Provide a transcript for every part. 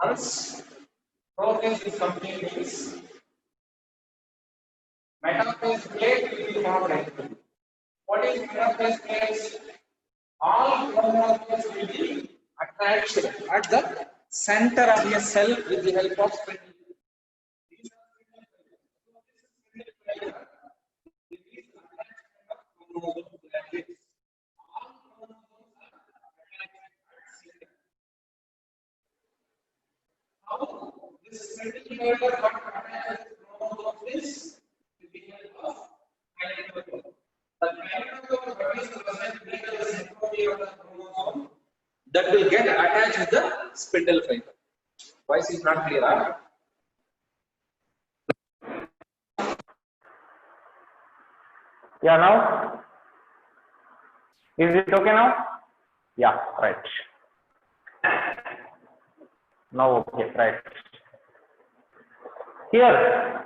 Once prophase is complete, means metaphase plate will be formed like this. What is metaphase plate? All chromosomes will be attached at the center of a cell with the help of spindle. These are spindle fiber. It is attachment of chromosomes like this. All chromosomes are attached at center. How this spindle fiber got attached to chromosomes is with the help of kinetochore. The kinetochore is the present legal centromere of the chromosome that will get attached with the spindle fiber. Voice is not clear, huh? Yeah, now? Is it okay now? Yeah, right. Now okay, right. Here,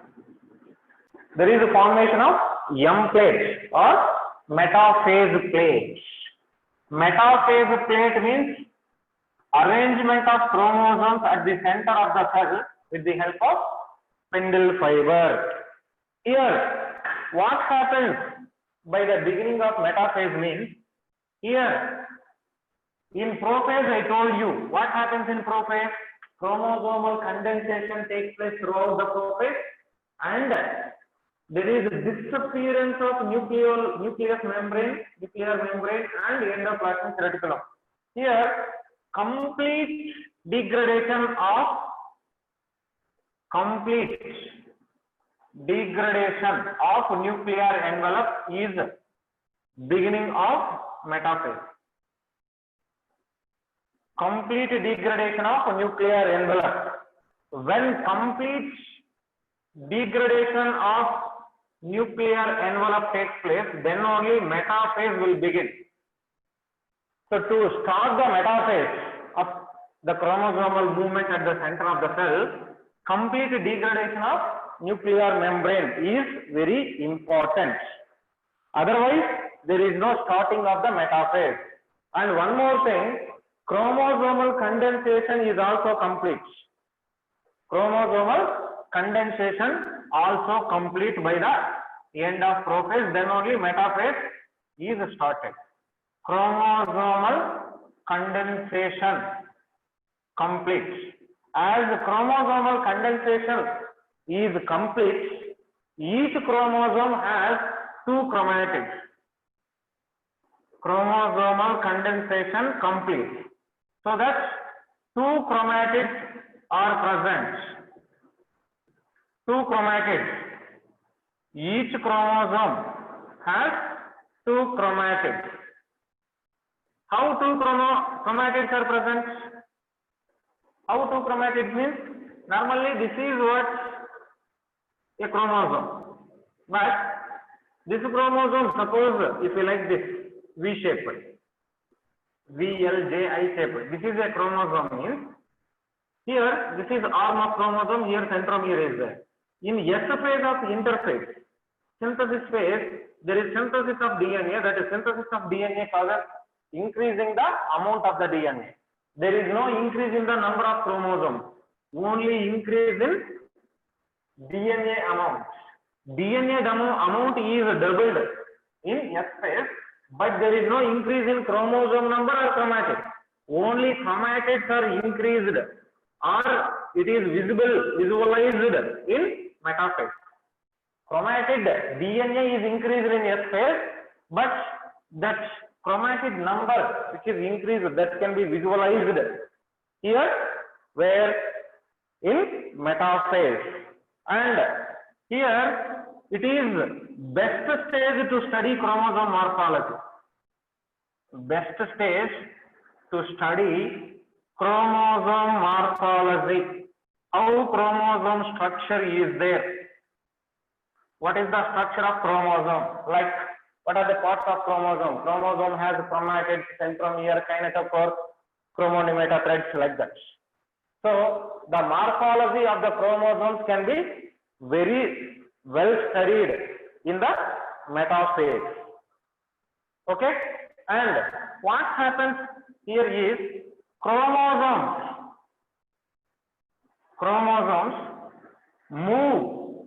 there is a formation of M plate or metaphase plate. Metaphase plate means arrangement of chromosomes at the center of the cell with the help of spindle fiber. Here, what happens by the beginning of metaphase means, here in prophase I told you what happens in prophase. Chromosomal condensation takes place throughout the prophase and there is disappearance of nucleus membrane, nuclear membrane and endoplasmic reticulum. Here, complete degradation of nuclear envelope is beginning of metaphase. Complete degradation of nuclear envelope. When complete degradation of nuclear envelope takes place, then only metaphase will begin. So to start the metaphase of the chromosomal movement at the center of the cell, complete degradation of nuclear membrane is very important. Otherwise, there is no starting of the metaphase. And one more thing, chromosomal condensation is also complete. Chromosomal condensation also complete by the end of prophase, then only metaphase is started. Chromosomal condensation complete. As chromosomal condensation is complete, each chromosome has two chromatids. Chromosomal condensation complete. So that two chromatids are present. Two chromatids. Each chromosome has two chromatids. How two chromatids are present? How two chromatids means? Normally this is what a chromosome. But this chromosome, suppose if you like this V-shaped, VLJI shaped. This is a chromosome means here this is arm of chromosome, here centromere is there. In S phase of interphase, synthesis phase, there is synthesis of DNA, that is synthesis of DNA causes increasing the amount of the DNA. There is no increase in the number of chromosomes, only increase in DNA amount. DNA amount is doubled in S phase, but there is no increase in chromosome number or chromatid. Only chromatids are increased or it is visualized in metaphase. Chromatid DNA is increased in S phase, but that chromatid number which is increased, that can be visualized here where in metaphase. And here it is best stage to study chromosome morphology. Best stage to study chromosome morphology. How chromosome structure is there? What is the structure of chromosome? Like, what are the parts of chromosome? Chromosome has chromatids, centromere, kinetochore, chromosomal threads, like that. So the morphology of the chromosomes can be very well studied in the metaphase. Okay? And what happens here is chromosomes chromosomes move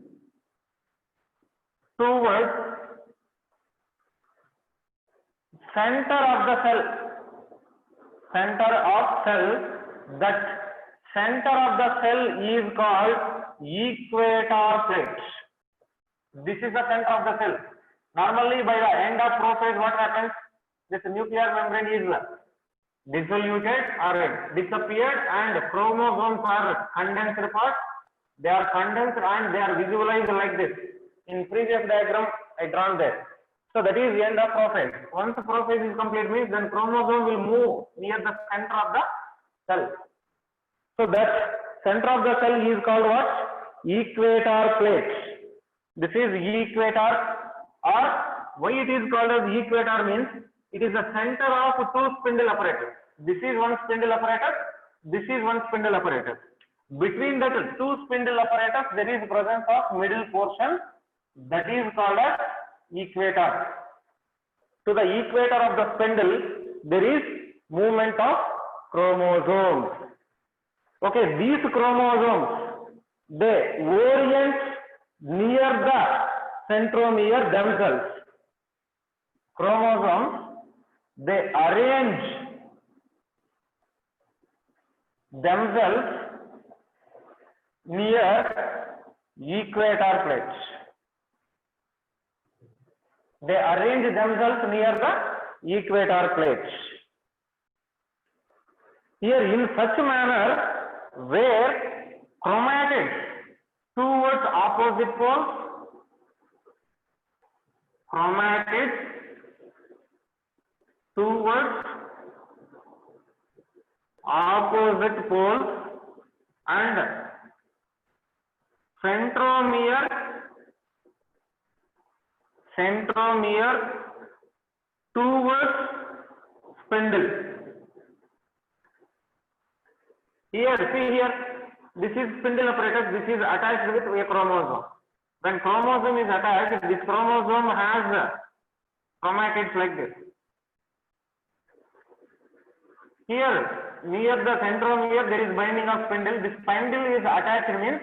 towards center of the cell. Center of cell, that center of the cell is called equator plate. This is the center of the cell. Normally by the end of prophase what happens? This nuclear membrane is dissoluted or disappeared and chromosomes are condensed part. They are condensed and they are visualized like this. In previous diagram I drawn there. So that is the end of prophase. Once the prophase is complete means then chromosome will move near the center of the cell. So that center of the cell is called what? Equator plate. This is equator, or why it is called as equator means it is the center of two spindle apparatus. This is one spindle apparatus, this is one spindle apparatus. Between the two spindle apparatus there is presence of middle portion, that is called as equator. To the equator of the spindle there is movement of chromosomes. Okay, these chromosomes they orient near the centromere themselves. Chromosomes they arrange themselves near equator plates. They arrange themselves near the equator plates. Here in such manner where chromatids towards opposite poles, chromatids towards opposite poles and centromere towards spindle. Here, see here, this is spindle apparatus, this is attached with a chromosome. When chromosome is attached, this chromosome has chromatids like this. Here, near the centromere, there is binding of spindle. This spindle is attached means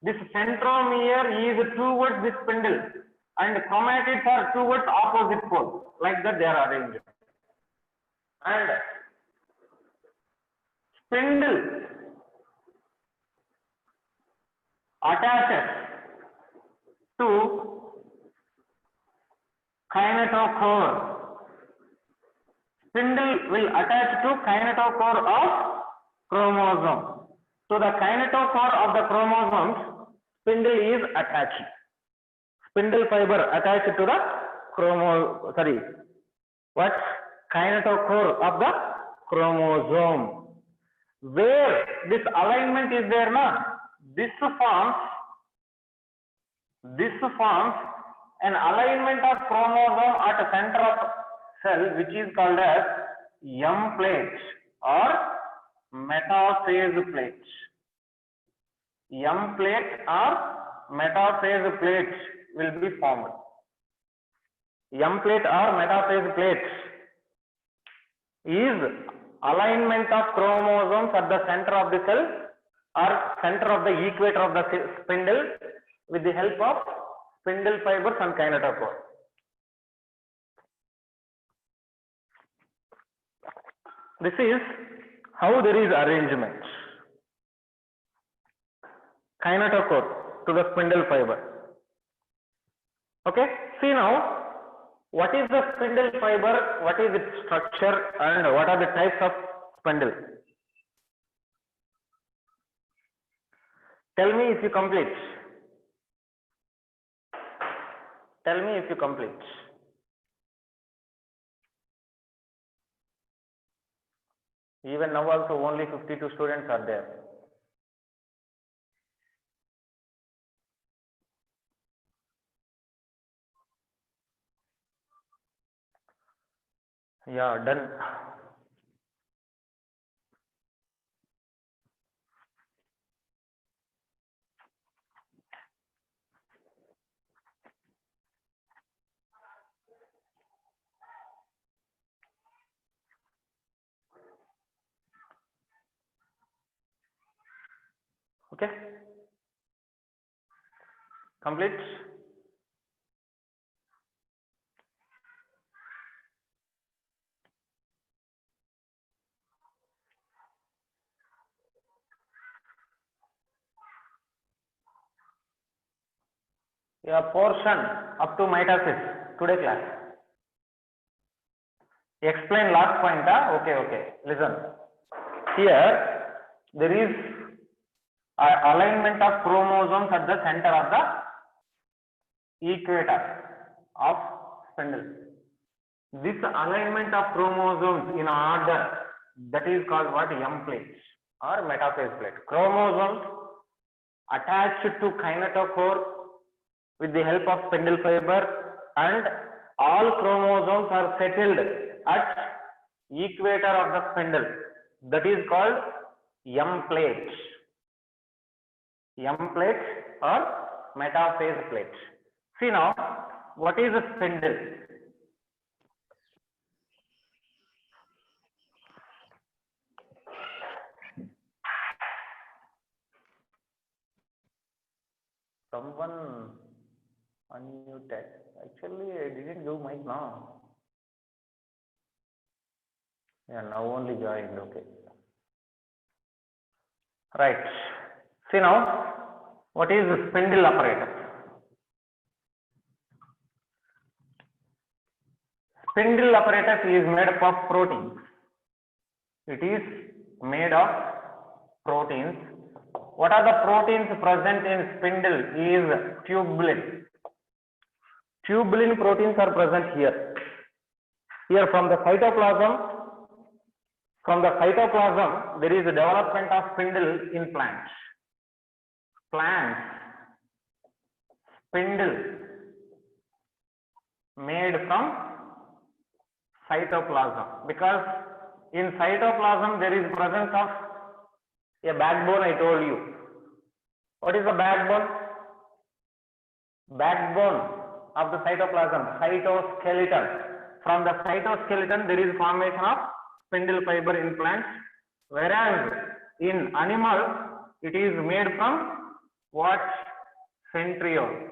this centromere is towards this spindle and chromatids are towards opposite pole. Like that they are arranged. And spindle attaches to kinetochore. Spindle will attach to kinetochore of chromosome. So the kinetochore of the chromosomes, spindle is attached. Spindle fiber attached to the kinetochore of the chromosome. Where this alignment is there now, this forms an alignment of chromosome at the center of cell, which is called as M plate or metaphase plate. M plate or metaphase plate will be formed. M plate or metaphase plate is alignment of chromosomes at the center of the cell or center of the equator of the spindle with the help of spindle fibers and kinetochore. This is how there is arrangement. Kinetochore to the spindle fiber. Okay, see now what is the spindle fiber, what is its structure, and what are the types of spindle. Tell me if you complete. Tell me if you complete. Even now also only 52 students are there. Yeah, done. Okay, complete. Your portion up to mitosis today class. Explain last point. Okay. Listen. Here there is alignment of chromosomes at the center of the equator of spindle. This alignment of chromosomes in order, that is called what? M plate or metaphase plate. Chromosomes attached to kinetochore with the help of spindle fiber, and all chromosomes are settled at equator of the spindle. That is called M plate. M plate or metaphase plate. See now, what is a spindle? Someone unmuted. Actually, I didn't give mic now. Yeah, now only joined. Okay. Right. See now, what is the spindle apparatus? Spindle apparatus is made up of proteins. It is made of proteins. What are the proteins present in spindle? Is tubulin. Tubulin proteins are present here. Here from the cytoplasm, there is a development of spindle in plants. Plants, spindle made from cytoplasm, because in cytoplasm there is presence of a backbone. I told you. What is the backbone? Backbone of the cytoplasm, cytoskeleton. From the cytoskeleton there is formation of spindle fiber in plants, whereas in animals it is made from what? Centriole.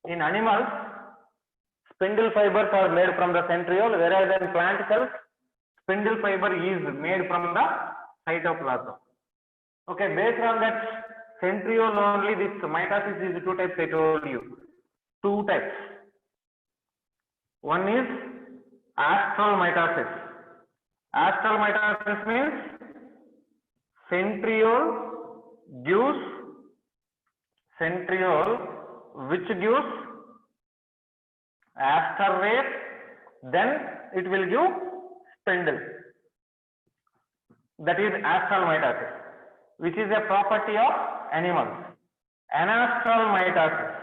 In animals, spindle fibers are made from the centriole, whereas in plant cells, spindle fiber is made from the cytoplasm. Okay, based on that centriole only, this mitosis is two types. I told you. Two types. One is astral mitosis. Astral mitosis means centriole which gives aster rate, then it will give spindle. That is astral mitosis, which is a property of animals. Anastral mitosis.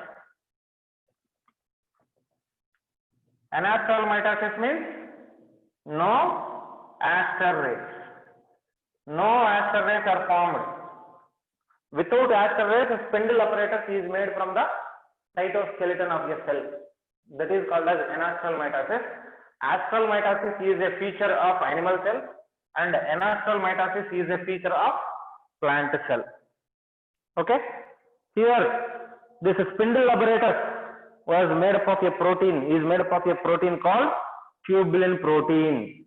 Anastral mitosis means no aster rates. No aster rates are formed. Without aster rates, a spindle apparatus is made from the cytoskeleton of a cell. That is called as anastral mitosis. Astral mitosis is a feature of animal cell, and anastral mitosis is a feature of plant cell. Okay? Here, this spindle apparatus was made up of a protein, is made up of a protein called tubulin protein.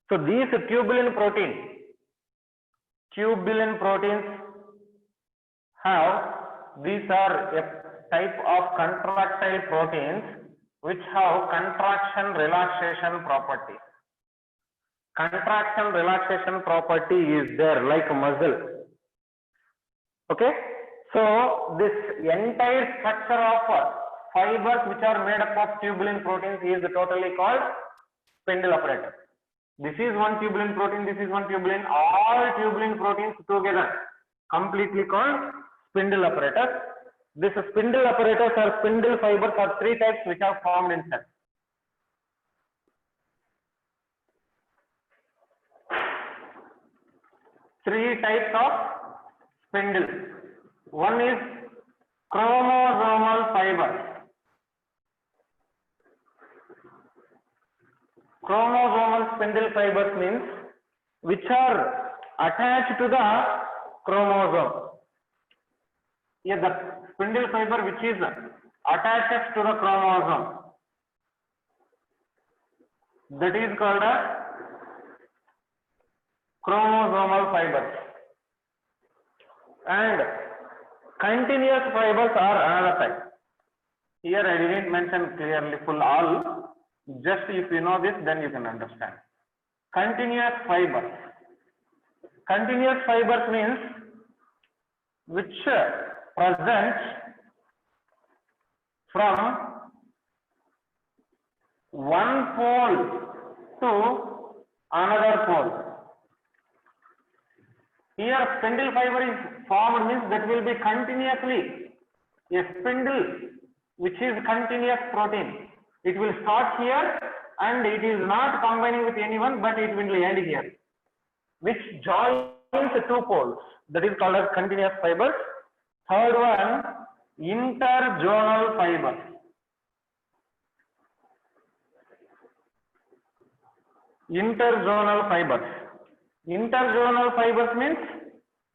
So these tubulin proteins have, these are a type of contractile proteins which have contraction relaxation property. Contraction relaxation property is there like muscle. Okay? So this entire structure of fibers which are made up of tubulin proteins is totally called spindle apparatus. This is one tubulin protein, this is one tubulin, all tubulin proteins together completely called spindle apparatus. This spindle apparatus or spindle fibers are three types which are formed in cells. Three types of spindle. One is chromosomal fibers. Chromosomal spindle fibers means which are attached to the chromosome. Yeah, the spindle fiber which is attaches to the chromosome, that is called a chromosomal fibers. And continuous fibers are another type. Here I didn't mention clearly full all, just if you know this then you can understand. Continuous fibers. Continuous fibers means which present from one pole to another pole. Here spindle fiber is formed means that will be continuously a spindle which is continuous protein. It will start here and it is not combining with anyone but it will end here, which joins the two poles. That is called as continuous fibers. Third one, interzonal fibers. Interzonal fibers. Interzonal fibers means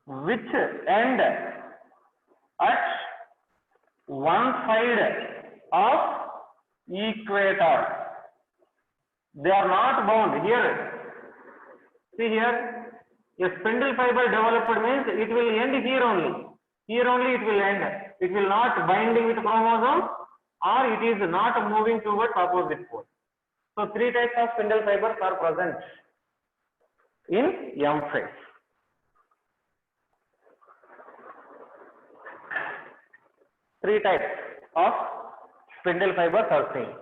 which end at one side of equator. They are not bound here. See here, a spindle fiber developed means it will end here only. Here only it will end. It will not binding with chromosome or it is not moving towards opposite pole. So three types of spindle fibers are present in M phase. Three types of spindle fibers are seen.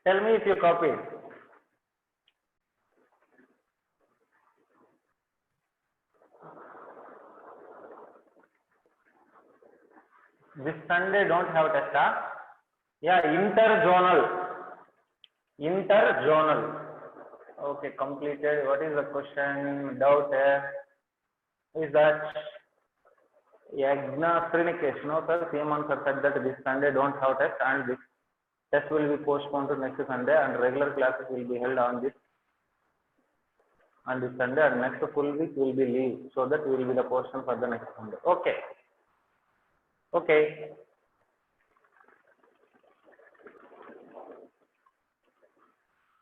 Tell me if you copy. This Sunday don't have test, huh? Yeah, interzonal. Interzonal. Okay, completed. What is the question? Doubt is that Yagna Srinikesh? No, sir. Same answer said that this Sunday don't have test and this test will be postponed to next Sunday and regular classes will be held on this Sunday and next full week will be leave. So that will be the portion for the next Sunday. Okay. Okay.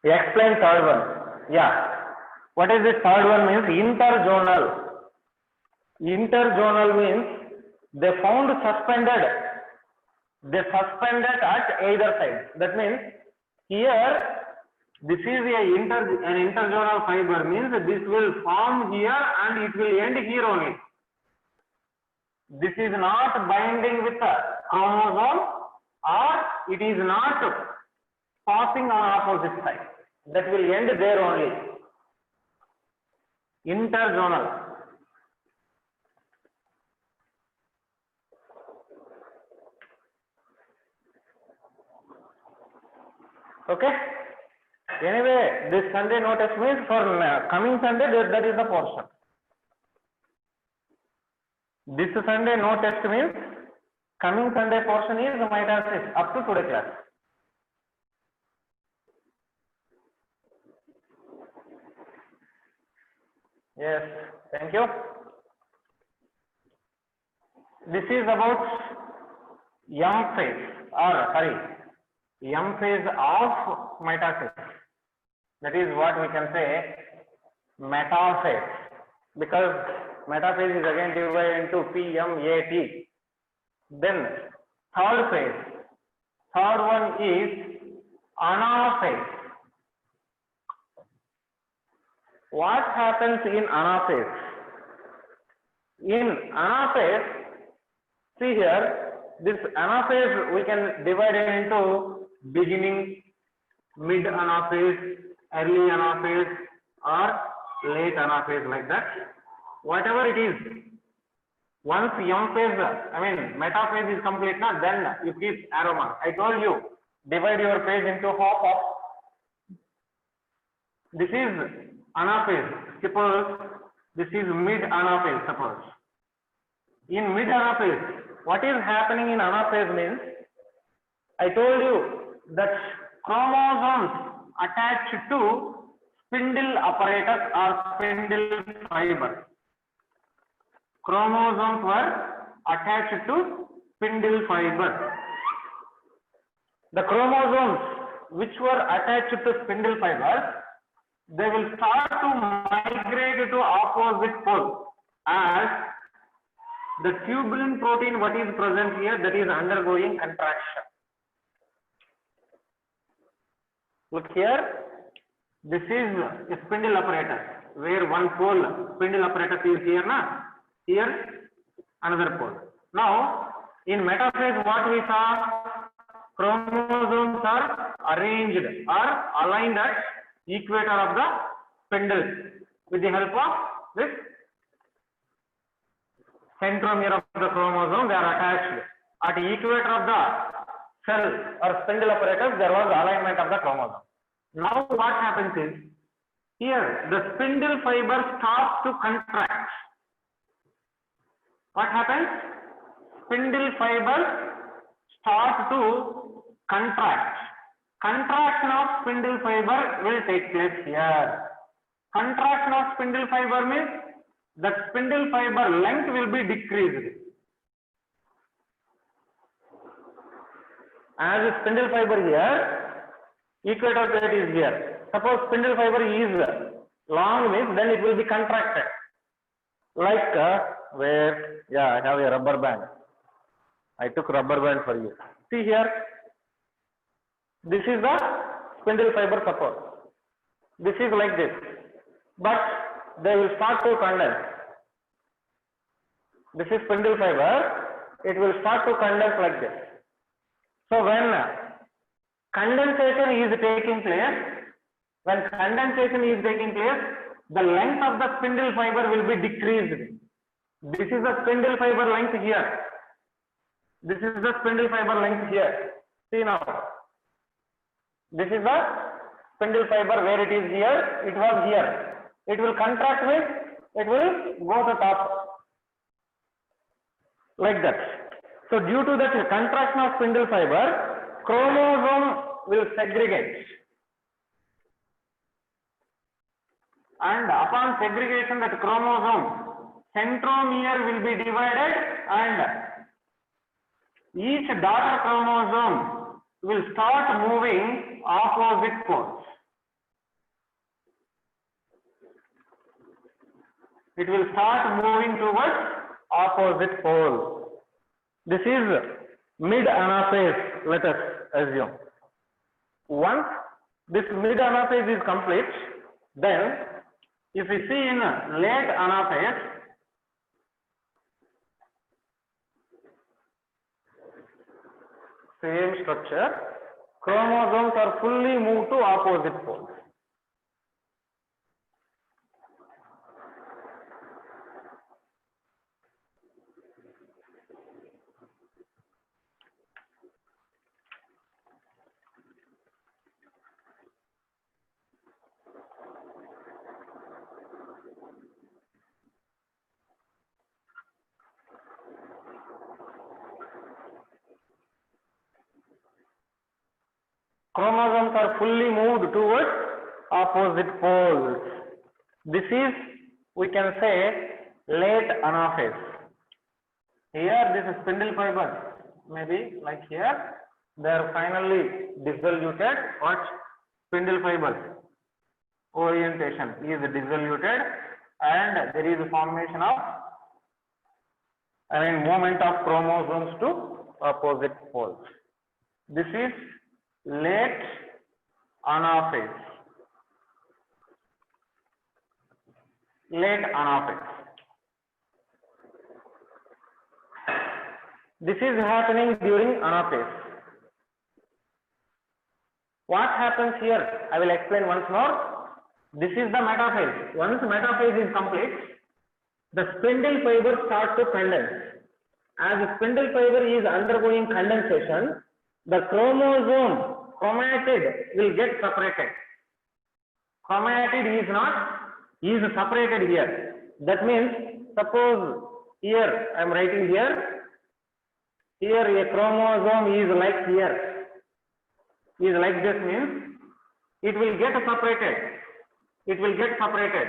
Explain third one. Yeah. What is this third one means? Interzonal. Interzonal means they found suspended. They suspended at either side. That means here this is an interzonal fiber means this will form here and it will end here only. This is not binding with the chromosome or it is not passing on opposite side. That will end there only. Interzonal. Okay. Anyway, this Sunday no test means for coming Sunday that is the portion. This Sunday no test means coming Sunday portion is mitosis up to today class. Yes, thank you. This is about M phase M phase of mitosis. That is what we can say metaphase, because metaphase is again divided into P, M, A, T. Then third phase. Third one is anaphase. What happens in anaphase? In anaphase, see here, this anaphase we can divide it into beginning, mid anaphase, early anaphase or late anaphase, like that. Whatever it is, once M phase, metaphase is complete, then you keep arrow mark. I told you, divide your phase into half of. This is anaphase. Suppose this is mid anaphase, suppose. In mid anaphase, what is happening in anaphase means, I told you that chromosomes attached to spindle apparatus or spindle fiber. Chromosomes were attached to spindle fiber. The chromosomes which were attached to spindle fibers, they will start to migrate to opposite pole as the tubulin protein what is present here, that is undergoing contraction. Look here, this is a spindle apparatus where one pole spindle apparatus is here, here another pole. Now in metaphase what we saw, chromosomes are arranged or aligned at equator of the spindle with the help of this centromere of the chromosome. They are attached at equator of the cell or spindle apparatus. There was alignment of the chromosome. Now what happens is, here the spindle fiber starts to contract. What happens? Spindle fibers start to contract. Contraction of spindle fiber will take place here. Contraction of spindle fiber means the spindle fiber length will be decreased. As a spindle fiber here, equator plate is here. Suppose spindle fiber is long means then it will be contracted. Like where, yeah, I have a rubber band. I took rubber band for you. See here, this is the spindle fiber support. This is like this, but they will start to condense. This is spindle fiber, it will start to condense like this. So when condensation is taking place, the length of the spindle fiber will be decreased. This is the spindle fiber length here. This is the spindle fiber length here. See now. This is the spindle fiber where it is here, it was here. It will contract with, it will go to top. Like that. So due to that contraction of spindle fiber, chromosome will segregate. And upon segregation, that chromosome, centromere will be divided and each daughter chromosome will start moving opposite poles. It will start moving towards opposite pole. This is mid-anaphase, let us assume. Once this mid-anaphase is complete, then if we see in late anaphase, same structure, chromosomes are fully moved to opposite poles. Chromosomes are fully moved towards opposite poles. This is, we can say, late anaphase. Here, this is spindle fiber, maybe like here, they are finally dissoluted. What? Spindle fibers orientation is dissoluted, and there is a formation of, movement of chromosomes to opposite poles. This is late anaphase. Late anaphase. This is happening during anaphase. What happens here? I will explain once more. This is the metaphase. Once metaphase is complete, the spindle fiber starts to condense. As the spindle fiber is undergoing condensation, the chromosome, chromatid, will get separated. Chromatid is separated here. That means, suppose Here I am writing here. Here a chromosome is like here. Is like this means it will get separated. It will get separated.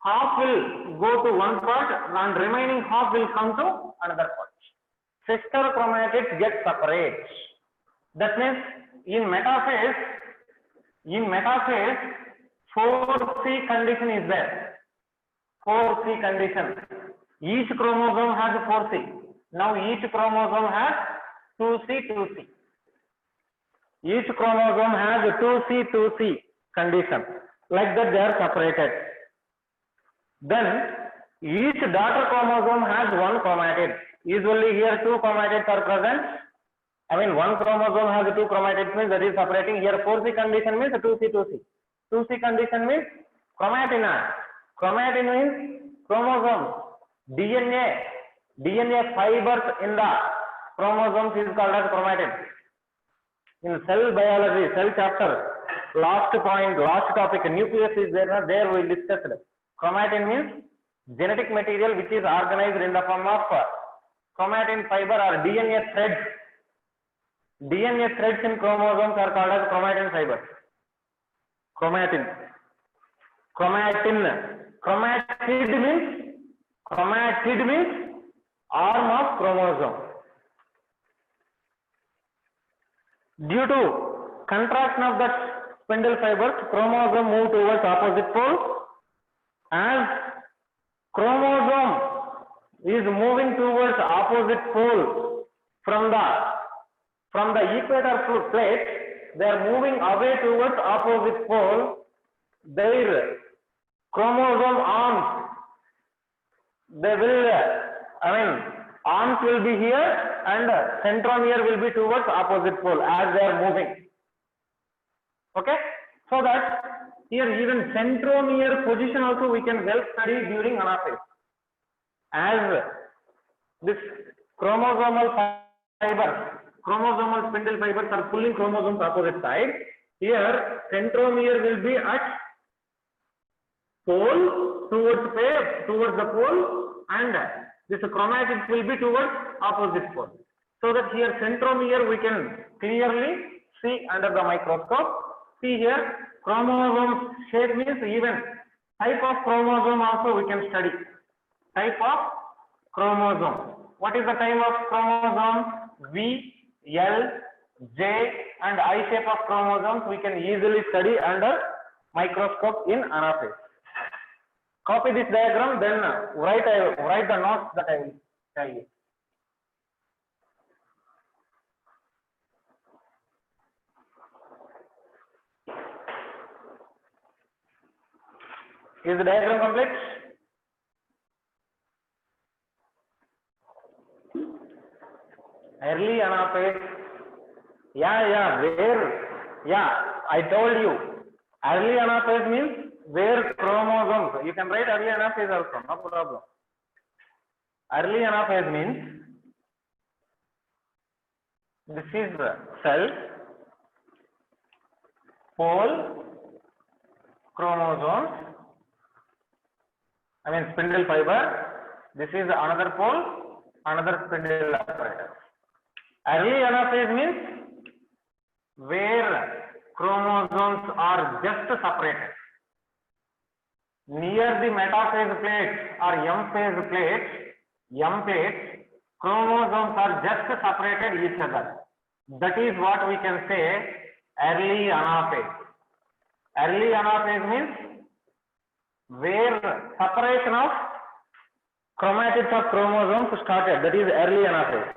Half will go to one part and remaining half will come to another part. Sister chromatids get separate. That means in metaphase, 4C condition is there. 4C condition. Each chromosome has 4C. Now each chromosome has 2C. Each chromosome has 2C condition. Like that they are separated. Then each daughter chromosome has one chromatid. Usually here two chromatids are present. I mean one chromosome has two chromatids means that is separating. Here 4C condition means 2C. 2C condition means chromatin. Chromatin means chromosome. DNA fibers in the chromosomes is called as chromatin. In cell biology, cell chapter, last topic, nucleus is there. There we discussed. Chromatin means genetic material which is organized in the form of chromatin fiber or DNA threads. DNA threads in chromosomes are called as chromatin fibers. Chromatid means arm of chromosome. Due to contraction of the spindle fibers, chromosome move towards opposite pole. As chromosome is moving towards opposite pole from the equator plate, they are moving away towards opposite pole. Their chromosome arms, arms will be here and centromere will be towards opposite pole as they are moving. Okay, so that here even centromere position also we can well study during anaphase. As this chromosomal spindle fibers are pulling chromosomes opposite side, here centromere will be at pole towards the pole, and this chromatids will be towards opposite pole. So that here centromere we can clearly see under the microscope. See here chromosome shape means even type of chromosome also we can study. Type of chromosome. What is the type of chromosome? V, L, J and I shape of chromosomes we can easily study under microscope in anaphase. Copy this diagram, then write the notes that I will tell you. Is the diagram complete? Early anaphase. I told you. Early anaphase means where chromosomes. You can write early anaphase also, no problem. Early anaphase means this is cell, pole, chromosomes, spindle fiber. This is another pole, another spindle apparatus. Early anaphase means where chromosomes are just separated. Near the metaphase plate or M plate, chromosomes are just separated each other. That is what we can say early anaphase. Early anaphase means where separation of chromatids of chromosomes started. That is early anaphase.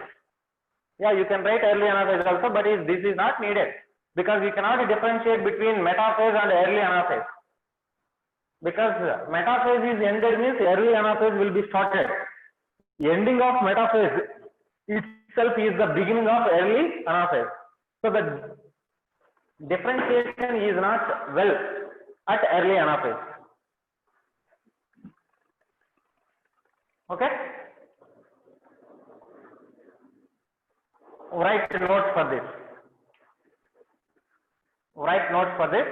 Yeah, you can write early anaphase also, but this is not needed because we cannot differentiate between metaphase and early anaphase. Because metaphase is ended means early anaphase will be started. Ending of metaphase itself is the beginning of early anaphase. So the differentiation is not well at early anaphase. Okay? Write notes for this. Write notes for this.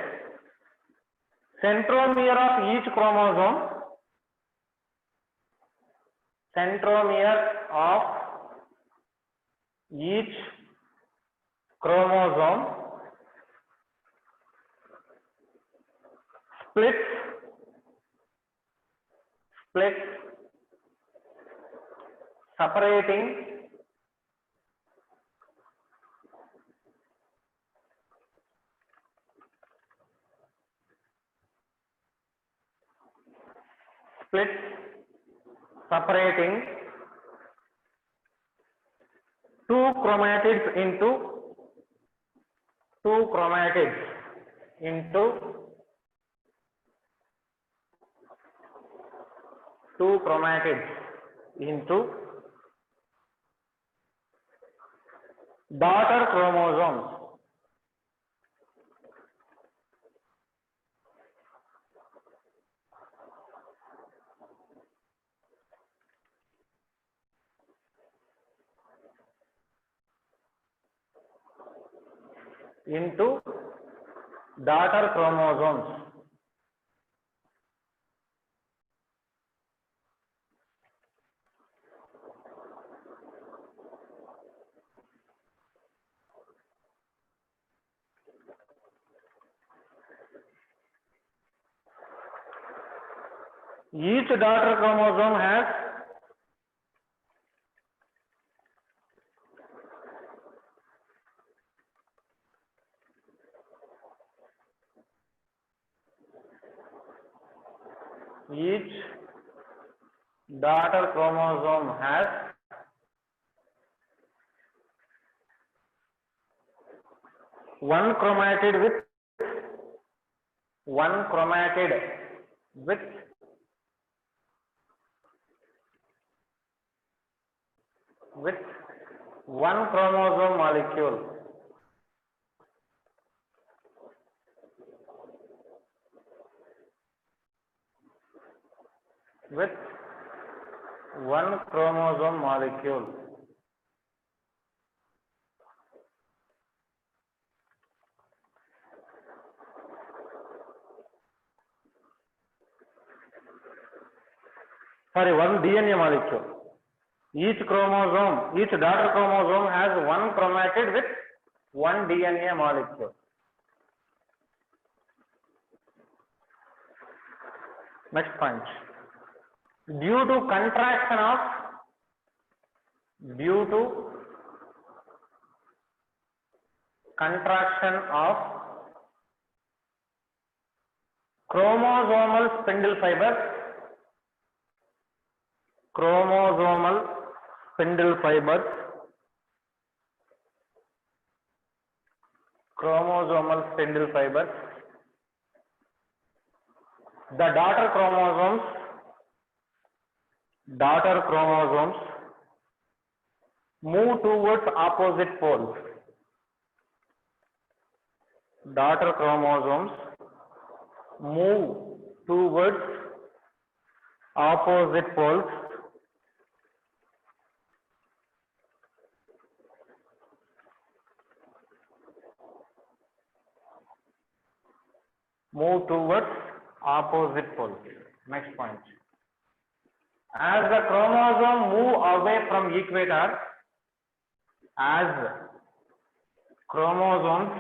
Centromere of each chromosome. centromere of each chromosome splits separating two chromatids into two chromatids into daughter chromosomes. Into daughter chromosomes. Each daughter chromosome has one chromatid with one chromosome molecule. With one chromosome molecule. Sorry, one DNA molecule. Each daughter chromosome has one chromatid with one DNA molecule. Next point. Due to contraction of chromosomal spindle fibers, the daughter chromosomes move towards opposite poles. Daughter chromosomes move towards opposite poles. Next point. As the chromosome move away from equator, chromosomes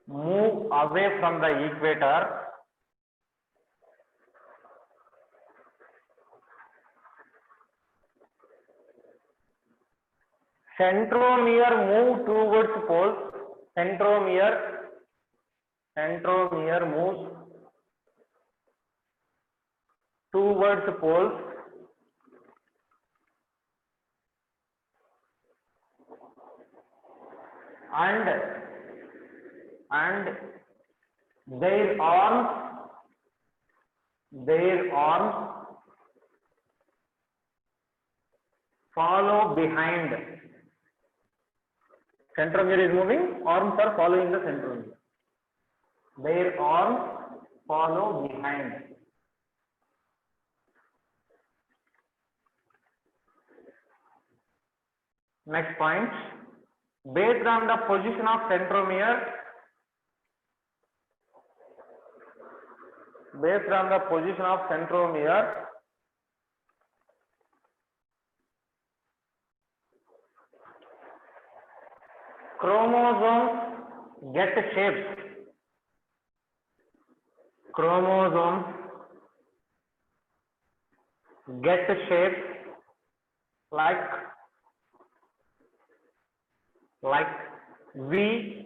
move away from the equator, centromere move towards poles. Centromere moves towards poles and their arms follow behind. Centromere is moving, arms are following the centromere. Their arms follow behind. Next point. Based on the position of centromere, based on the position of centromere, chromosomes get shapes. Chromosomes get shapes like V,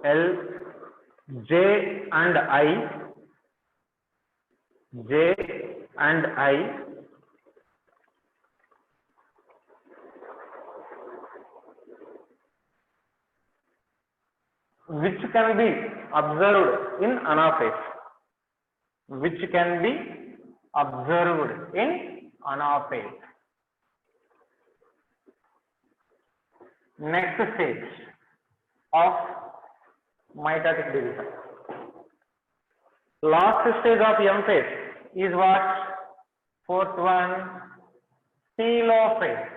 L, J and I, which can be observed in anaphase. Which can be observed in anaphase. Next stage of mitotic division. Last stage of M phase is what? Fourth one, telophase.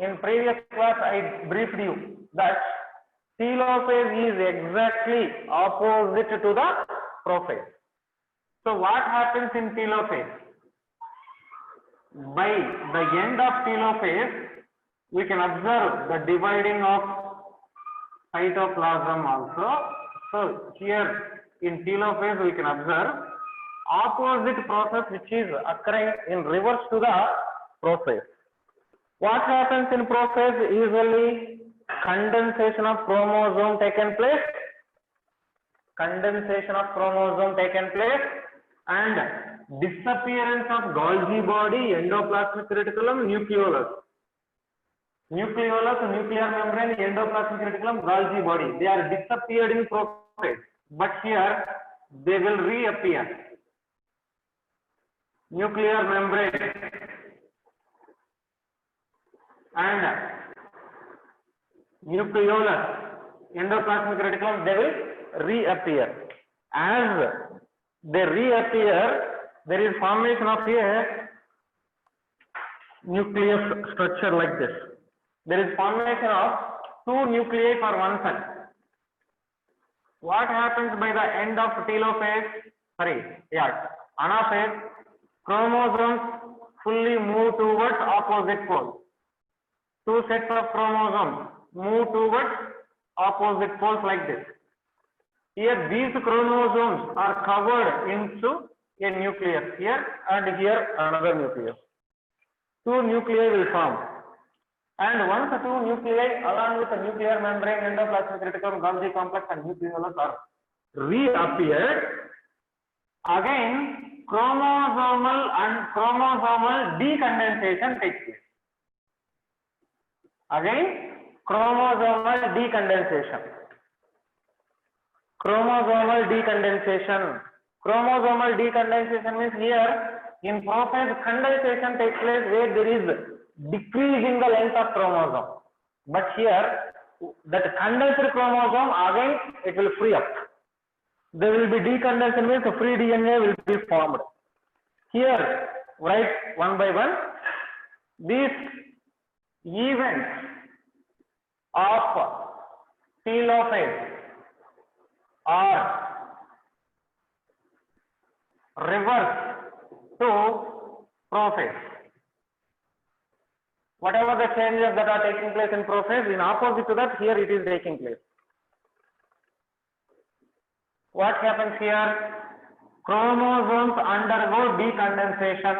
In previous class, I briefed you that telophase is exactly opposite to the prophase. So what happens in telophase? By the end of telophase, we can observe the dividing of cytoplasm also. So here in telophase, we can observe opposite process which is occurring in reverse to the prophase. What happens in prophase? Usually condensation of chromosome taken place, and disappearance of Golgi body, endoplasmic reticulum, nucleolus, nuclear membrane, endoplasmic reticulum, Golgi body. They are disappeared in prophase, but here they will reappear. Nuclear membrane and nucleolus, endoplasmic reticulum, they will reappear. As they reappear, there is formation of a nucleus structure like this. There is formation of two nuclei for one cell. What happens by the end of telophase? Anaphase, chromosomes fully move towards opposite poles. Two sets of chromosomes move towards opposite poles like this. Here these chromosomes are covered into a nucleus, here and here another nucleus. Two nuclei will form, and once the two nuclei along with the nuclear membrane, endoplasmic reticulum, Golgi complex and nucleolus are reappeared, again chromosomal decondensation takes place. Again chromosomal decondensation. Chromosomal decondensation means here in prophase condensation takes place where there is decrease in the length of chromosome. But here that condensed chromosome again it will free up. There will be decondensation means free DNA will be formed. Here write one by one. These events of telophase are reverse to prophase. Whatever the changes that are taking place in prophase, in opposite to that, here it is taking place. What happens here? Chromosomes undergo decondensation.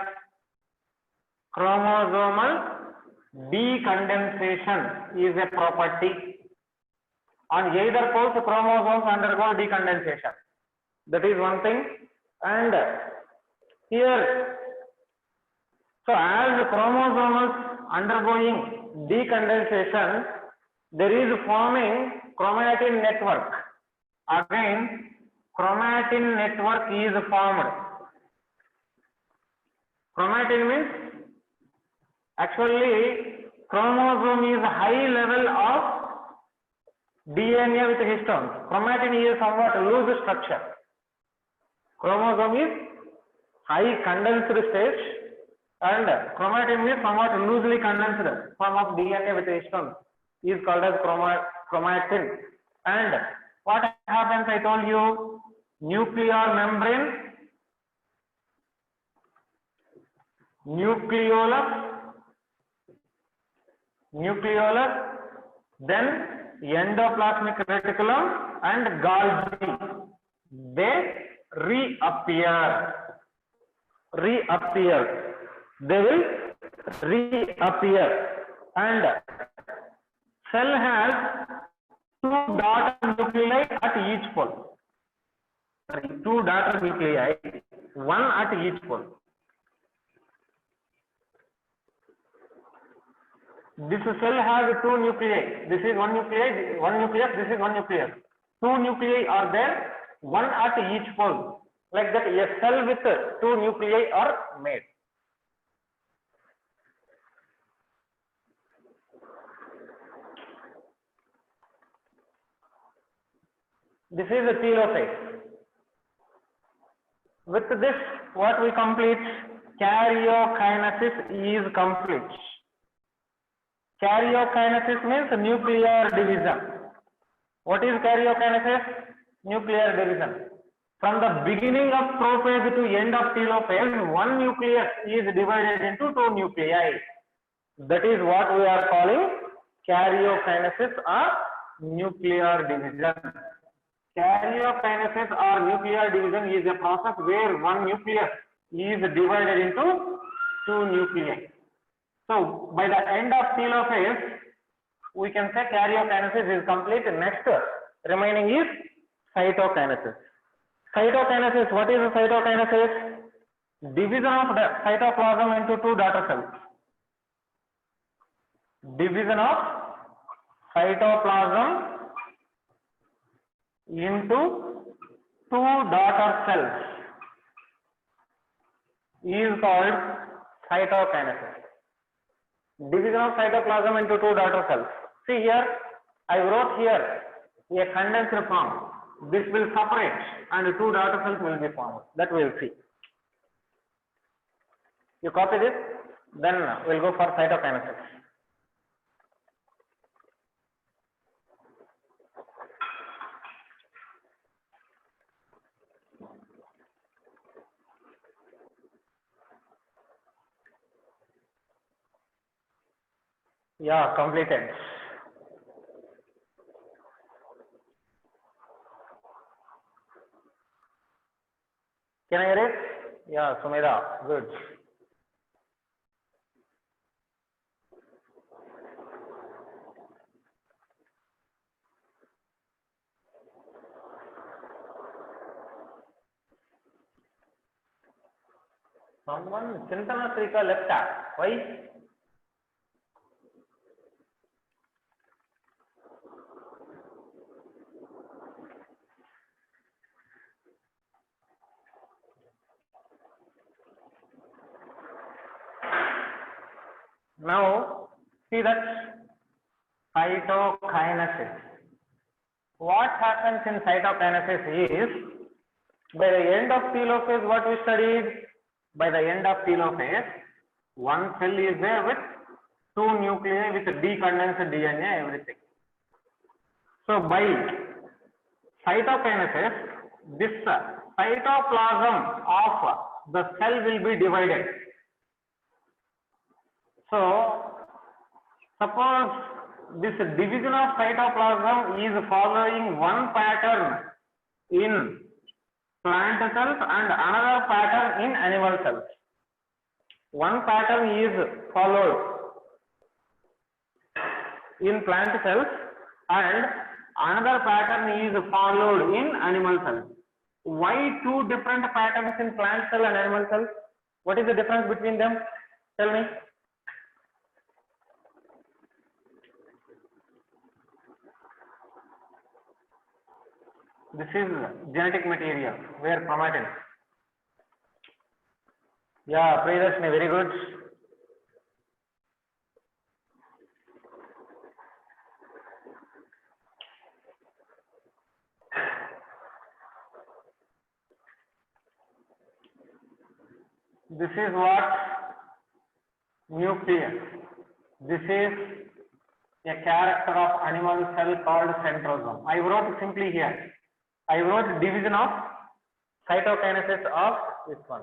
Chromosomal decondensation is a property. On either poles, chromosomes undergo decondensation. That is one thing. And here, so as chromosomes undergoing decondensation, there is forming chromatin network. Again, chromatin network is formed. Chromatin means actually chromosome is high level of DNA with histones. Chromatin is somewhat loose structure. Chromosome is high condensed stage and chromatin is somewhat loosely condensed form of DNA with histones. is called as chromatin. And what happens, I told you, nuclear membrane, nucleolus, then endoplasmic reticulum and Golgi. They reappear. They will reappear. And cell has 2 daughter nuclei at each pole. 2 daughter nuclei, 1 at each pole. This cell has 2 nuclei. This is one nucleus, this is one nucleus. 2 nuclei are there, 1 at each pole. Like that, a cell with 2 nuclei are made. This is the telophase. With this, what we complete? Karyokinesis is complete. Karyokinesis means nuclear division. What is karyokinesis? Nuclear division. From the beginning of prophase to end of telophase, 1 nucleus is divided into 2 nuclei. That is what we are calling karyokinesis or nuclear division. Karyokinesis or nuclear division is a process where 1 nucleus is divided into 2 nuclei. So, by the end of telophase, we can say karyokinesis is complete. Next, remaining is cytokinesis. Cytokinesis, what is cytokinesis? Division of the cytoplasm into 2 daughter cells. Division of cytoplasm into 2 daughter cells is called cytokinesis. Division of cytoplasm into 2 daughter cells. See here, I wrote here a condensed form. This will separate and 2 daughter cells will be formed. That we will see. You copy this, then we'll go for cytokinesis. Yeah, completed. Can I hear it? Yeah, Sumedha, good. Someone, Chintana Srika left out. Why? Now, see that cytokinesis. What happens in cytokinesis is, by the end of telophase, what we studied? By the end of telophase, 1 cell is there with 2 nuclei with decondensed DNA, everything. So, by cytokinesis, this cytoplasm of the cell will be divided. So, suppose this division of cytoplasm is following one pattern in plant cells and another pattern in animal cells. One pattern is followed in plant cells and another pattern is followed in animal cells. Why 2 different patterns in plant cell and animal cells? What is the difference between them? Tell me. This is genetic material, where chromatin. Yeah, Priyadarshini, very good. This is what? Nucleus. This is a character of animal cell called centrosome. I wrote simply here. I wrote division of cytokinesis of this one.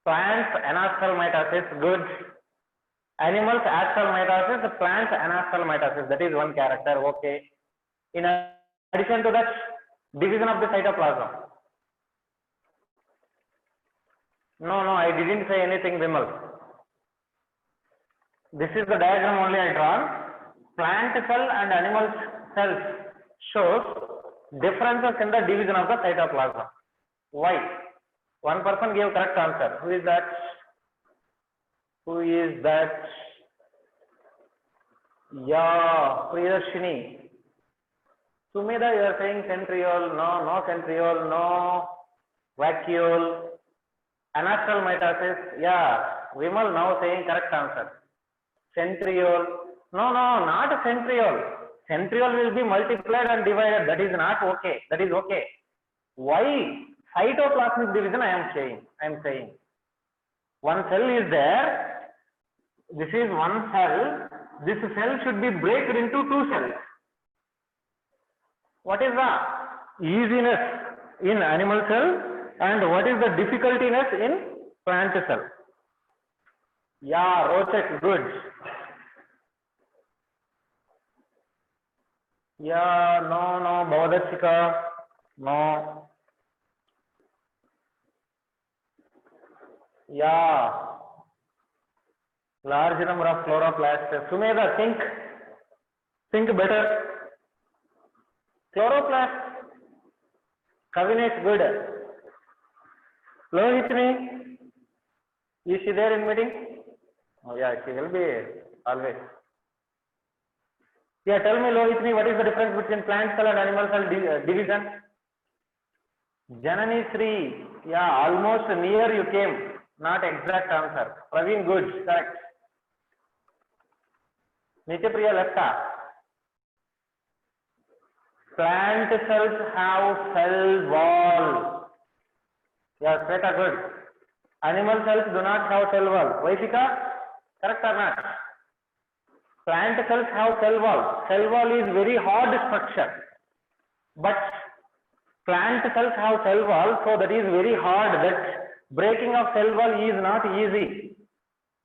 Plants anastal mitosis, good. Animals astal mitosis, plants anastal mitosis. That is one character. Okay. In addition to that, division of the cytoplasm. No, I didn't say anything, Vimal. This is the diagram only I drawn. Plant cell and animal cells shows differences in the division of the cytoplasm. Why? One person gave correct answer. Who is that? Who is that? Yeah, Priyadarshini. Sumedha, you are saying centriole. No centriole, no vacuole. Anastal mitosis. Yeah, Vimal now saying correct answer. Centriole. No, not a centriole. Centriole will be multiplied and divided. That is not okay. That is okay. Why? Cytoplasmic division I am saying. One cell is there. This is one cell. This cell should be broken into two cells. What is the easiness in animal cell and what is the difficultiness in plant cell? Yeah, Rochek, good. Yeah, no, Bhavadachika, no. Yeah, large number of chloroplasts. Sumedha, think better. Chloroplast, Kavinesh, good. Lohitni, is she there in meeting? Oh yeah, she will be always. Yeah, tell me Lohitni, what is the difference between plant cell and animal cell division? Janani Sri, yeah, almost near you came. Not exact answer. Praveen, good, correct. Nityapriya, left. Plant cells have cell wall. Yeah, Sweta, good. Animal cells do not have cell wall. Vaishika, correct or not? Plant cells have cell wall. Cell wall is very hard structure. But plant cells have cell wall, so that is very hard. That breaking of cell wall is not easy.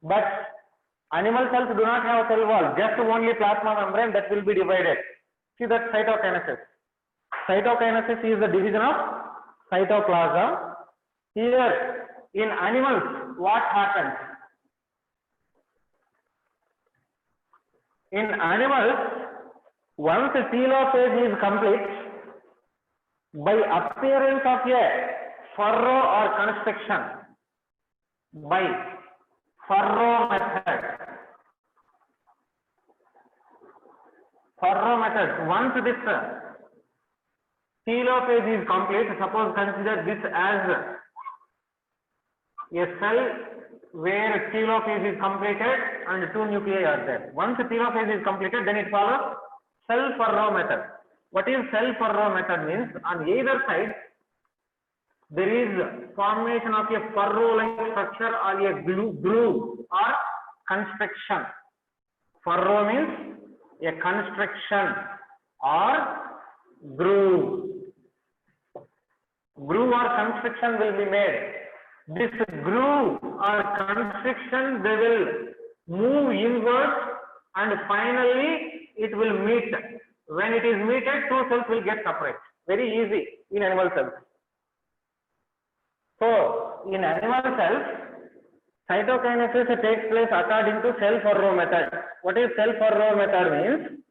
But animal cells do not have cell wall, just only plasma membrane that will be divided. See that cytokinesis. Cytokinesis is the division of cytoplasm. Here in animals, what happens? In animals, once the telophase is complete, by appearance of a furrow or constriction, by furrow method, once this telophase is complete, suppose consider this as a cell where telophase is completed and two nuclei are there. Once the telophase is completed, then it follows cell furrow method. What is cell furrow method means? On either side, there is formation of a furrow-like structure or a groove or constriction. Furrow means a constriction or groove. Groove or constriction will be made. This groove or constriction, they will move inwards and finally it will meet. When it is meted, two cells will get separate. Very easy in animal cells. So, in animal cells, cytokinesis takes place according to cell furrow method. What is cell furrow method means?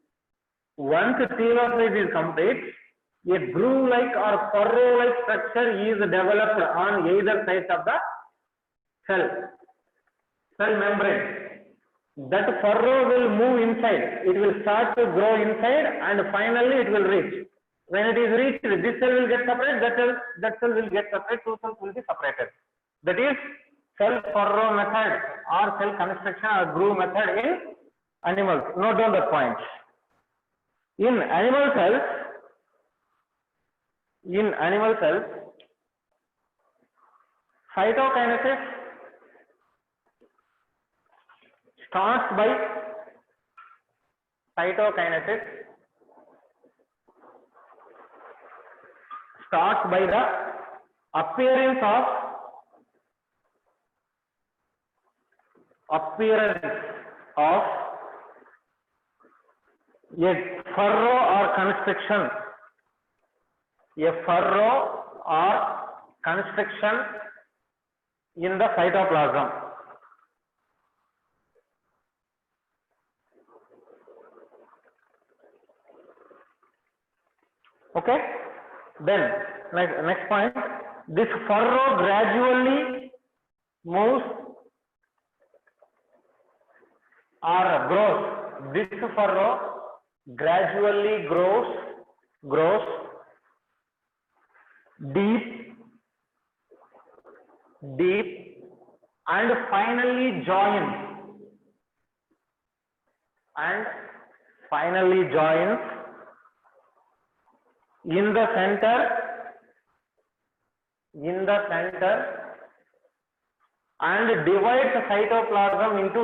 Once telophase is complete, a groove-like or furrow-like structure is developed on either side of the cell membrane. That furrow will move inside. It will start to grow inside and finally it will reach. When it is reached, this cell will get separate, that cell will get separate, two cells will be separated. That is cell furrow method or cell constriction or groove method in animals. Note down that point. In animal cells, cytokinesis starts by cytokinesis starts by the appearance of a furrow or constriction, in the cytoplasm. Okay, then next point, this furrow gradually moves or grows. This furrow gradually grows deep and finally joins in the center and divides cytoplasm into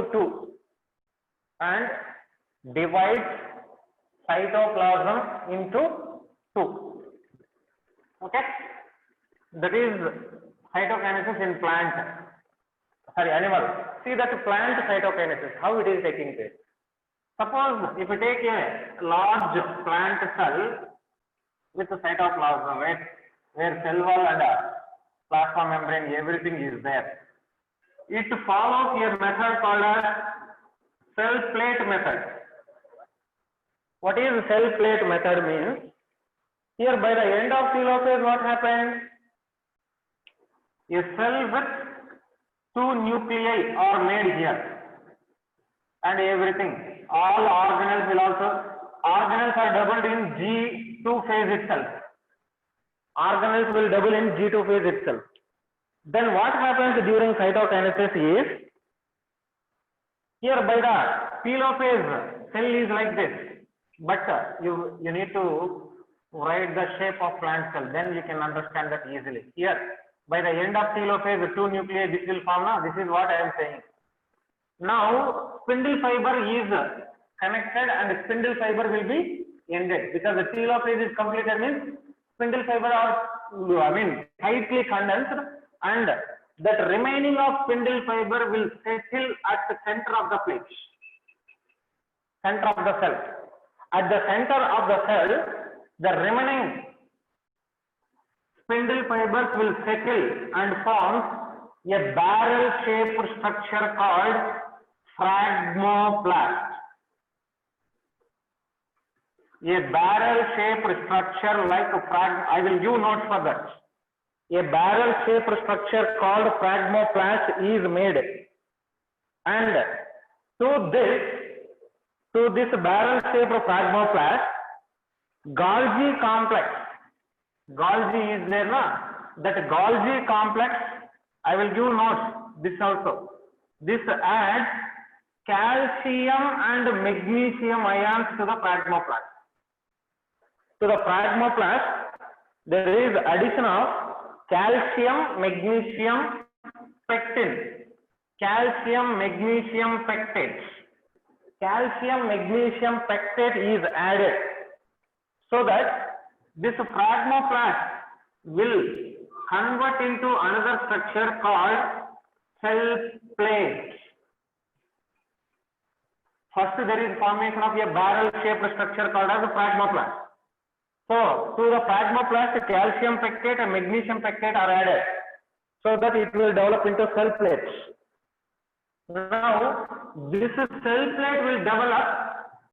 two. Okay, that is cytokinesis in animal. See that plant cytokinesis, how it is taking place. Suppose if you take a large plant cell with a cytoplasm, where cell wall and plasma membrane, everything is there. It follows a method called as cell plate method. What is cell plate method means? Here by the end of telophase, what happened? A cell with two nuclei are made here, and everything, all organelles are doubled in G2 phase itself. Organelles will double in G2 phase itself. Then what happens during cytokinesis is, here by the telophase, cell is like this, but you need to write the shape of plant cell, then you can understand that easily. Here by the end of telophase, two nuclei this will form. Now this is what I am saying. Now spindle fiber is connected and spindle fiber will be ended, because the telophase is completed means spindle fiber are tightly condensed, and that remaining of spindle fiber will settle at the center of the plate, center of the cell. At the center of the cell, the remaining spindle fibers will settle and form a barrel-shaped structure called phragmoplast. A barrel-shaped structure like I will give notes for that. A barrel-shaped structure called phragmoplast is made, and to this barrel-shaped phragmoplast, Golgi complex. Golgi is there, na? That Golgi complex, I will give notes. This also. This adds calcium and magnesium ions to the phragmoplast. To the phragmoplast, there is addition of calcium, magnesium, pectin. Calcium, magnesium, pectate. Calcium, magnesium, pectate is added, so that this phragmoplast will convert into another structure called cell plate. First there is formation of a barrel-shaped structure called as a phragmoplast. So to the phragmoplast, calcium pectate and magnesium pectate are added, so that it will develop into cell plates. Now this cell plate will develop,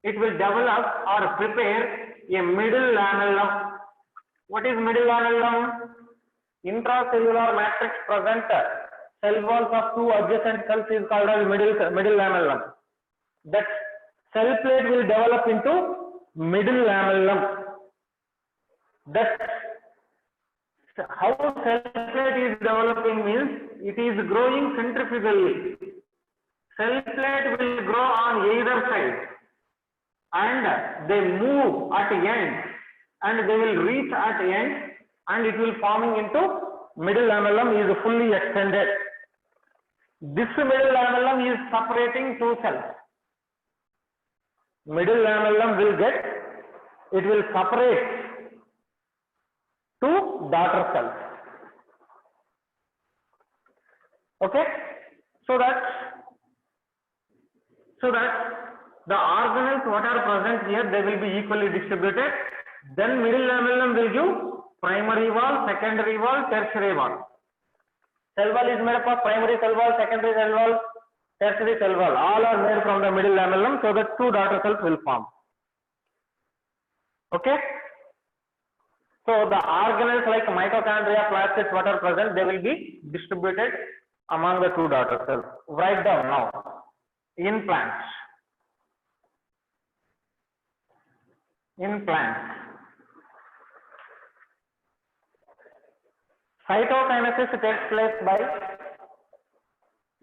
or prepare a middle lamellum. What is middle lamellum? Intracellular matrix present cell walls of two adjacent cells is called as middle lamellum. That cell plate will develop into middle lamellum. That how cell plate is developing means it is growing centrifugally. Cell plate will grow on either side, and they move at end, and they will reach at end, and it will forming into middle lamellum is fully extended. This middle lamellum is separating two cells. middle lamellum will get, it will separate two daughter cells. Okay, so that the organelles what are present here, they will be equally distributed. Then middle lamellum will give primary wall, secondary wall, tertiary wall. Cell wall is made up of primary cell wall, secondary cell wall, tertiary cell wall. All are made from the middle lamellum, so that two daughter cells will form. Okay. So the organelles like mitochondria, plastids, what are present, they will be distributed among the two daughter cells. Write down now. In plants. In plants. Cytokinesis takes place by,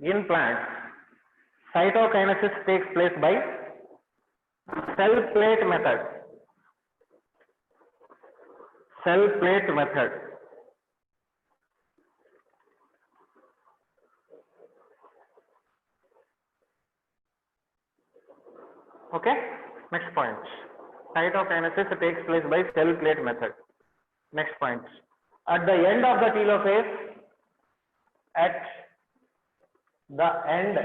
in plants, cytokinesis takes place by cell plate method. Cell plate method. Okay, next point. Cytokinesis takes place by cell plate method. Next point. At the end of the telophase, at the end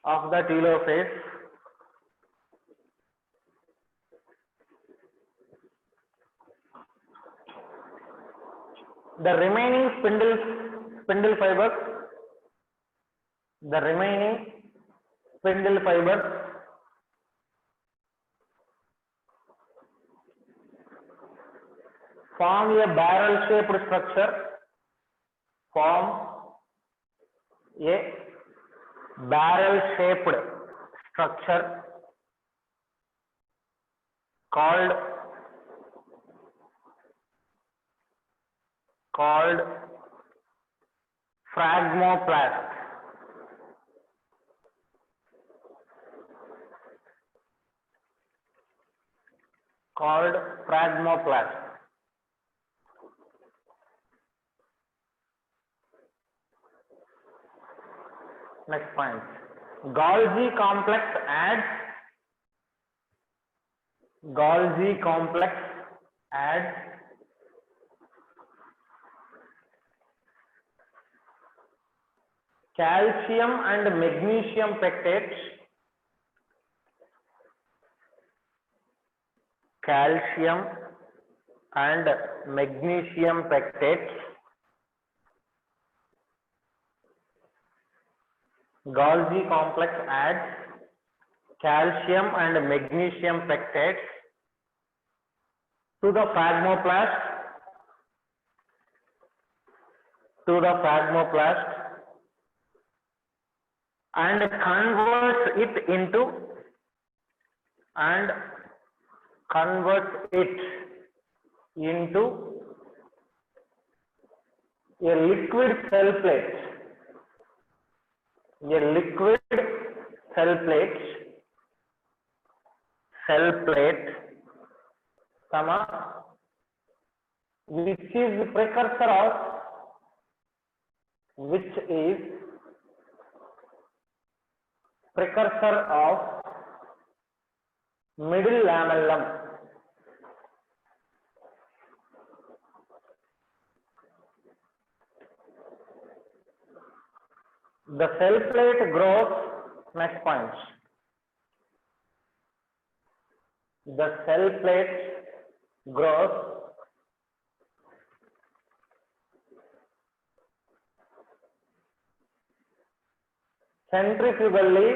of the telophase, the remaining spindle fibers, form a barrel shaped structure, called phragmoplast. Next point. Golgi complex adds calcium and magnesium pectates, Golgi complex adds calcium and magnesium pectates to the phragmoplast, and converts it into a liquid cell plate. Which is precursor of middle lamellum. The cell plate grows, next point. The cell plate grows centrifugally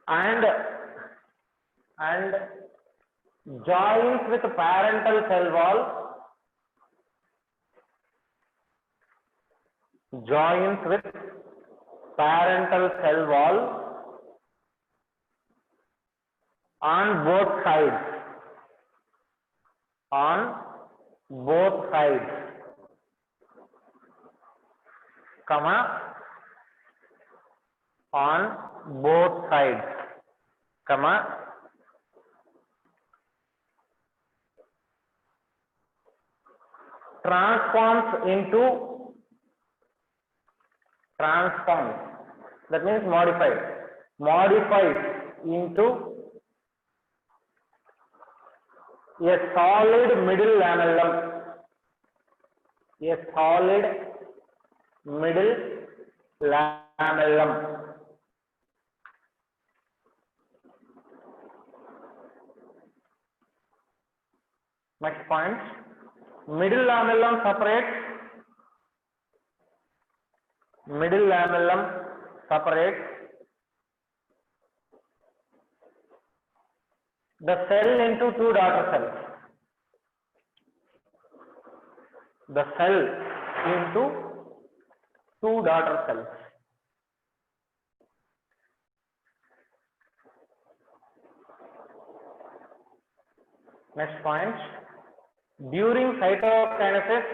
and joins with parental cell wall, on both sides, transforms that means modifies into a solid middle lamellum. Next point, middle lamellum separates the cell into two daughter cells. Next point, during cytokinesis,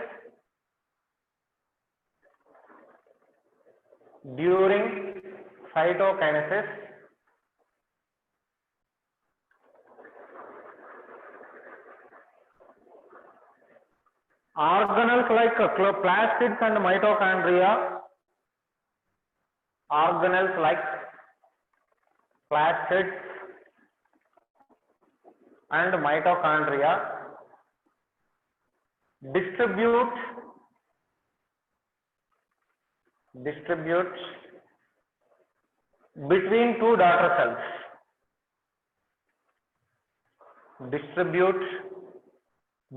organelles like plastids and mitochondria, distribute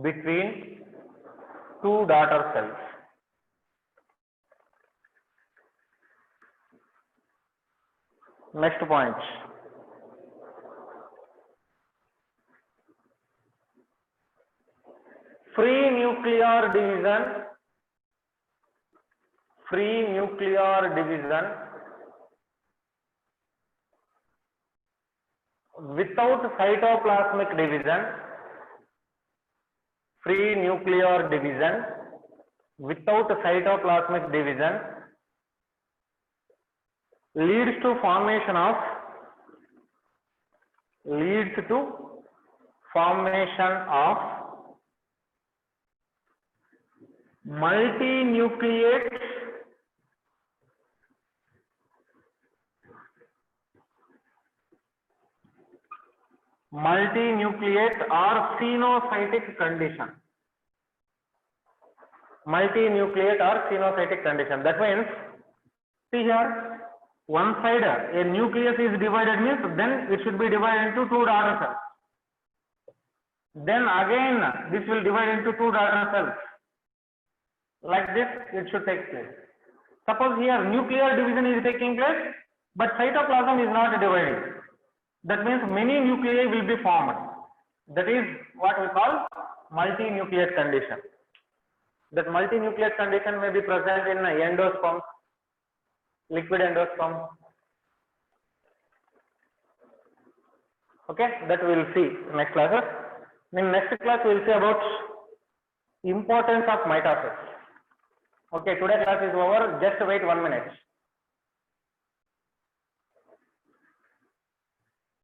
between two daughter cells. Next point, free nuclear division without cytoplasmic division, leads to formation of multinucleate or phenocytic condition. That means, see here, one side a nucleus is divided means then it should be divided into two daughter cells. Then again this will divide into two daughter cells. Like this it should take place. Suppose here nuclear division is taking place, but cytoplasm is not dividing. That means many nuclei will be formed. That is what we call multinucleate condition. That multinucleate condition may be present in endosperm, liquid endosperm. Okay, that we will see next classes. In next class we will see about importance of mitosis. Okay, today class is over. Just wait 1 minute.